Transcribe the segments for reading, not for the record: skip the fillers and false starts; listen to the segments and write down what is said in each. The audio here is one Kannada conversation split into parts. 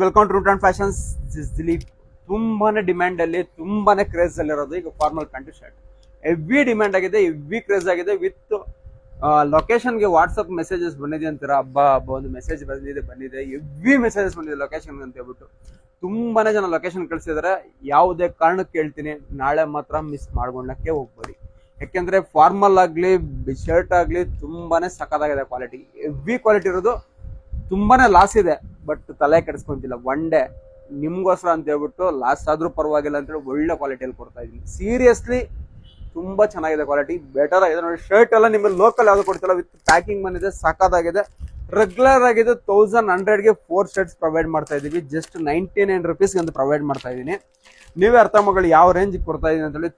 Welcome to root and fashions. Dileep. ತುಂಬಾನೇ ಡಿಮ್ಯಾಂಡ್ ಅಲ್ಲಿ ತುಂಬಾನೇ ಕ್ರೇಜ್ ಅಲ್ಲಿ ಇರೋದು ಈಗ formal pant shirt. Heavy demand ಆಗಿದೆ, ಹೆವಿ ಕ್ರೇಜ್ ಆಗಿದೆ. ವಿತ್ ಲೊಕೇಶನ್ ಗೆ ವಾಟ್ಸ್ಆಪ್ ಮೆಸೇಜಸ್ ಬಂದಿದೆ ಅಂತೀರಾ, ಹಬ್ಬ ಒಂದು ಮೆಸೇಜ್ ಬಂದಿದೆ ಹೆವಿ ಮೆಸೇಜಸ್ ಬಂದಿದೆ ಲೊಕೇಶನ್ ಅಂತ ಹೇಳ್ಬಿಟ್ಟು. ತುಂಬಾನೇ ಜನ ಲೊಕೇಶನ್ ಕಳ್ಸಿದಾರೆ. ಯಾವುದೇ ಕಾರಣಕ್ಕೆ ಹೇಳ್ತೀನಿ, ನಾಳೆ ಮಾತ್ರ ಮಿಸ್ ಮಾಡ್ಕೊಂಡಕ್ಕೆ ಹೋಗ್ಬೇಡಿ. ಯಾಕೆಂದ್ರೆ ಫಾರ್ಮಲ್ ಆಗ್ಲಿ ಶರ್ಟ್ ಆಗ್ಲಿ ತುಂಬಾನೇ ಸಖತ್ತಾಗಿದೆ ಕ್ವಾಲಿಟಿ, ಹೆವಿ ಕ್ವಾಲಿಟಿ ಇರೋದು. ತುಂಬಾನೇ ಲಾಸ್ ಇದೆ, ಬಟ್ ತಲೆ ಕೆಡಿಸ್ಕೊಂತಿಲ್ಲ. ಒನ್ ಡೇ ನಿಮ್ಗೋಸ್ಕರ ಅಂತ ಹೇಳ್ಬಿಟ್ಟು ಲಾಸ್ ಆದ್ರೂ ಪರವಾಗಿಲ್ಲ ಅಂತ ಹೇಳಿ ಒಳ್ಳೆ ಕ್ವಾಲಿಟಿಯಲ್ಲಿ ಕೊಡ್ತಾ ಇದೀನಿ. ಸೀರಿಯಸ್ಲಿ ತುಂಬಾ ಚೆನ್ನಾಗಿದೆ ಕ್ವಾಲಿಟಿ, ಬೆಟರ್ ಆಗಿದೆ ನೋಡಿ. ಶರ್ಟ್ ಎಲ್ಲ ನಿಮಗೆ ಲೋಕಲ್ ಯಾವ್ದು ಕೊಡ್ತಿಲ್ಲ, ವಿತ್ ಪ್ಯಾಕಿಂಗ್ ಬಂದಿದೆ, ಸಾಕಾಗಿದೆ. ರೆಗ್ಯುಲರ್ ಆಗಿದೆ 1100ಗೆ 4 ಶರ್ಟ್ಸ್ ಪ್ರೊವೈಡ್ ಮಾಡ್ತಾ ಇದೀವಿ. ಜಸ್ಟ್ 99 rupees ಒಂದು ಪ್ರೊವೈಡ್ ಮಾಡ್ತಾ ಇದೀನಿ. ನೀವೇ ಅರ್ಥ ಮಗಳು ಯಾವ ರೇಂಜ್ ಕೊಡ್ತಾ ಇದೀನಿ ಅಂತ ಹೇಳಿ.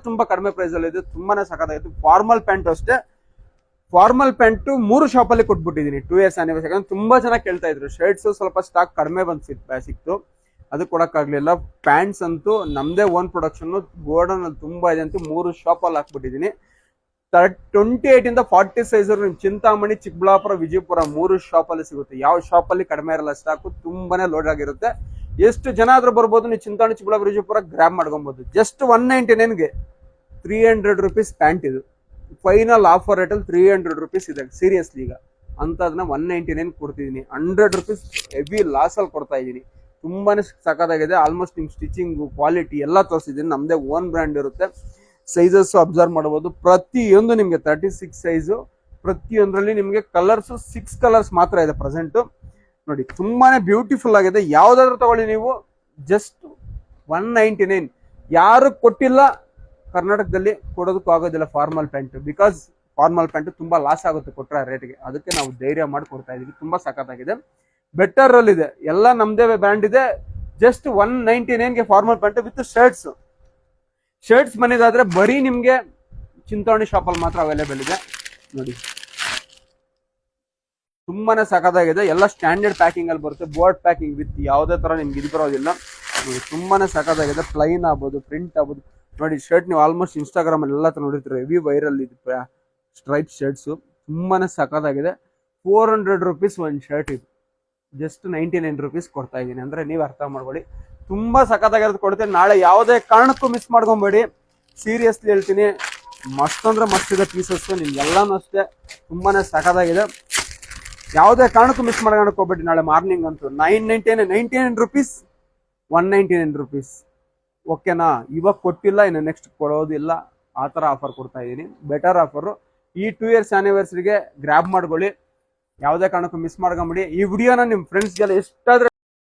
ತುಂಬಾ ಕಡಿಮೆ ಪ್ರೈಸ್ ಅಲ್ಲಿ ಇದೆ, ತುಂಬಾನೇ ಸಾಕಾಗಿದೆ. ಫಾರ್ಮಲ್ ಪ್ಯಾಂಟ್ ಅಷ್ಟೇ, ಫಾರ್ಮಲ್ ಪ್ಯಾಂಟ್ 3 ಶಾಪ್ ಅಲ್ಲಿ ಕೊಟ್ಬಿಟ್ಟಿದೀನಿ 2 years ಆನಿವರ್ಸರಿ. ತುಂಬಾ ಜನ ಕೇಳ್ತಾ ಇದ್ರು. ಶರ್ಟ್ಸ್ ಸ್ವಲ್ಪ ಸ್ಟಾಕ್ ಕಡಿಮೆ ಸಿಕ್ತು, ಅದು ಕೊಡಕ್ಕಾಗ್ಲಿಲ್ಲ. ಪ್ಯಾಂಟ್ಸ್ ಅಂತೂ ನಮ್ದೇ ಓನ್ ಪ್ರೊಡಕ್ಷನ್, ಗೋಡನ್ ಅಲ್ಲಿ ತುಂಬಾ ಇದೆ ಅಂತ 3 ಶಾಪ್ ಅಲ್ಲಿ ಹಾಕ್ಬಿಟ್ಟಿದೀನಿ. 28 ಇಂದ 40 ಸೈಜ್ ನಿಮ್ ಚಿಂತಾಮಣಿ, ಚಿಕ್ಕಬಳ್ಳಾಪುರ, ವಿಜಯಪುರ 3 ಶಾಪ್ ಅಲ್ಲಿ ಸಿಗುತ್ತೆ. ಯಾವ ಶಾಪ್ ಅಲ್ಲಿ ಕಡಿಮೆ ಇರಲ್ಲ, ಸ್ಟಾಕ್ ತುಂಬಾನೇ ಲೋಡ್ ಆಗಿರುತ್ತೆ. ಎಷ್ಟು ಜನ ಆದ್ರೂ ಬರ್ಬೋದು, ನೀವು ಚಿಂತಾಮಣಿ, ಚಿಕ್ಕಬಳ್ಳಾಪುರ, ವಿಜಯಪುರ ಗ್ರಾಬ್ ಮಾಡ್ಕೊಬಹುದು. ಜಸ್ಟ್ 199ಗೆ 300 rupees ಪ್ಯಾಂಟ್. ಇದು ಫೈನಲ್ ಆಫರ್ ರೇಟ್ ಅಲ್ಲಿ 300 rupees ಇದೆ. ಸೀರಿಯಸ್ಲಿ ಈಗ ಅಂತದನ್ನ 199 ಕೊಡ್ತಿದೀನಿ. 100 rupees ಹೆವಿ ಲಾಸ್ ಅಲ್ಲಿ ಕೊಡ್ತಾ ಇದೀನಿ. ತುಂಬಾನೇ ಸಖತ್ತಾಗಿದೆ. ಆಲ್ಮೋಸ್ಟ್ ನಿಮ್ ಸ್ಟಿಚಿಂಗ್ ಕ್ವಾಲಿಟಿ ಎಲ್ಲ ತೋರಿಸಿದೀನಿ. ನಮ್ದೇ ಓನ್ ಬ್ರ್ಯಾಂಡ್ ಇರುತ್ತೆ. ಸೈಜಸ್ ಅಬ್ಸರ್ವ್ ಮಾಡಬಹುದು. ಪ್ರತಿಯೊಂದು ನಿಮ್ಗೆ 36 ಸೈಜು. ಪ್ರತಿಯೊಂದರಲ್ಲಿ ನಿಮ್ಗೆ ಕಲರ್ಸ್ 6 ಕಲರ್ಸ್ ಮಾತ್ರ ಇದೆ ಪ್ರೆಸೆಂಟ್ ನೋಡಿ. ತುಂಬಾನೇ ಬ್ಯೂಟಿಫುಲ್ ಆಗಿದೆ. ಯಾವ್ದಾದ್ರು ತಗೊಳ್ಳಿ ನೀವು, ಜಸ್ಟ್ 199. ಯಾರು ಕೊಟ್ಟಿಲ್ಲ ಕರ್ನಾಟಕದಲ್ಲಿ, ಕೊಡೋದಕ್ಕೂ ಆಗೋದಿಲ್ಲ formal pant. Because formal pant ತುಂಬಾ ಲಾಸ್ ಆಗುತ್ತೆ ಕೊಟ್ಟರೆ ರೇಟ್ಗೆ. ಅದಕ್ಕೆ ನಾವು ಧೈರ್ಯ ಮಾಡಿ ಕೊಡ್ತಾ ಇದೀವಿ. ತುಂಬಾ ಸಖತ್ತಾಗಿದೆ, ಬೆಟರ್ ಅಲ್ಲಿ ಇದೆ. ಎಲ್ಲ ನಮ್ದೇ ಬ್ರ್ಯಾಂಡ್ ಇದೆ. ಜಸ್ಟ್ 199ಗೆ ಫಾರ್ಮಲ್ ಪ್ಯಾಂಟ್ ವಿತ್ ಶರ್ಟ್ಸ್ ಬಂದಿದ್ದಾದ್ರೆ ಬರೀ ನಿಮ್ಗೆ ಚಿಂತಾಮಣಿ ಶಾಪ್ ಅಲ್ಲಿ ಮಾತ್ರ ಅವೈಲೇಬಲ್ ಇದೆ ನೋಡಿ. ತುಂಬಾನೇ ಸಖತ್ತಾಗಿದೆ. ಎಲ್ಲ ಸ್ಟ್ಯಾಂಡರ್ಡ್ ಪ್ಯಾಕಿಂಗ್ ಅಲ್ಲಿ ಬರುತ್ತೆ, ಬೋರ್ಡ್ ಪ್ಯಾಕಿಂಗ್ ವಿತ್ ಯಾವುದೇ ತರ ನಿಮ್ಗೆ ಇದು ಬರೋದಿಲ್ಲ ನೋಡಿ. ತುಂಬಾನೇ ಸಖತ್ತಾಗಿದೆ. ಪ್ಲೈನ್ ಆಗ್ಬೋದು, ಪ್ರಿಂಟ್ ಆಗ್ಬೋದು ನೋಡಿ. ಶರ್ಟ್ ನೀವು ಆಲ್ಮೋಸ್ಟ್ ಇನ್ಸ್ಟಾಗ್ರಾಮ್ ಅಲ್ಲಿ ಎಲ್ಲ ನೋಡಿರ್ತೀರ, ಹೆವಿ ವೈರಲ್ ಇದು ಸ್ಟ್ರೈಪ್ ಶರ್ಟ್ಸ್. ತುಂಬಾನೇ ಸಖತ್ತಾಗಿದೆ. 400 rupees ಒಂದು ಶರ್ಟ್. ಇದು ಜಸ್ಟ್ 99 rupees ಕೊಡ್ತಾ ಇದೀನಿ. ಅಂದ್ರೆ ನೀವು ಅರ್ಥ ಮಾಡ್ಕೊಳ್ಳಿ, ತುಂಬಾ ಸಖತ್ತಾಗಿರೋದು ಕೊಡ್ತೀನಿ. ನಾಳೆ ಯಾವುದೇ ಕಾರಣಕ್ಕೂ ಮಿಸ್ ಮಾಡ್ಕೊಬೇಡಿ. ಸೀರಿಯಸ್ಲಿ ಹೇಳ್ತೀನಿ, ಮಸ್ತ್ ಅಂದ್ರೆ ಮಸ್ತ್ ಇದೆ ಪೀಸಸ್. ನಿಮ್ಗೆಲ್ಲಾನು ಅಷ್ಟೇ ತುಂಬಾನೇ ಸಖತ್ತಾಗಿದೆ. ಯಾವುದೇ ಕಾರಣಕ್ಕೂ ಮಿಸ್ ಮಾಡ್ಕೊಳಕ್ ಹೋಗ್ಬೇಡಿ. ನಾಳೆ ಮಾರ್ನಿಂಗ್ ಅಂತೂ 99 rupees 199 rupees. ಓಕೆನಾ? ಇವಾಗ ಕೊಟ್ಟಿಲ್ಲ, ಇನ್ನು ನೆಕ್ಸ್ಟ್ ಕೊಡೋದಿಲ್ಲ. ಆ ತರ ಆಫರ್ ಕೊಡ್ತಾ ಇದೀನಿ, ಬೆಟರ್ ಆಫರ್. ಈ 2 years ಆನಿವರ್ಸರಿಗೆ ಗ್ರಾಬ್ ಮಾಡ್ಕೊಳ್ಳಿ. ಯಾವುದೇ ಕಾರಣಕ್ಕೂ ಮಿಸ್ ಮಾಡ್ಕೊಂಬಿಡಿ. ಈ ವಿಡಿಯೋನ ನಿಮ್ ಫ್ರೆಂಡ್ಸ್ಗೆಲ್ಲ ಎಷ್ಟಾದ್ರೆ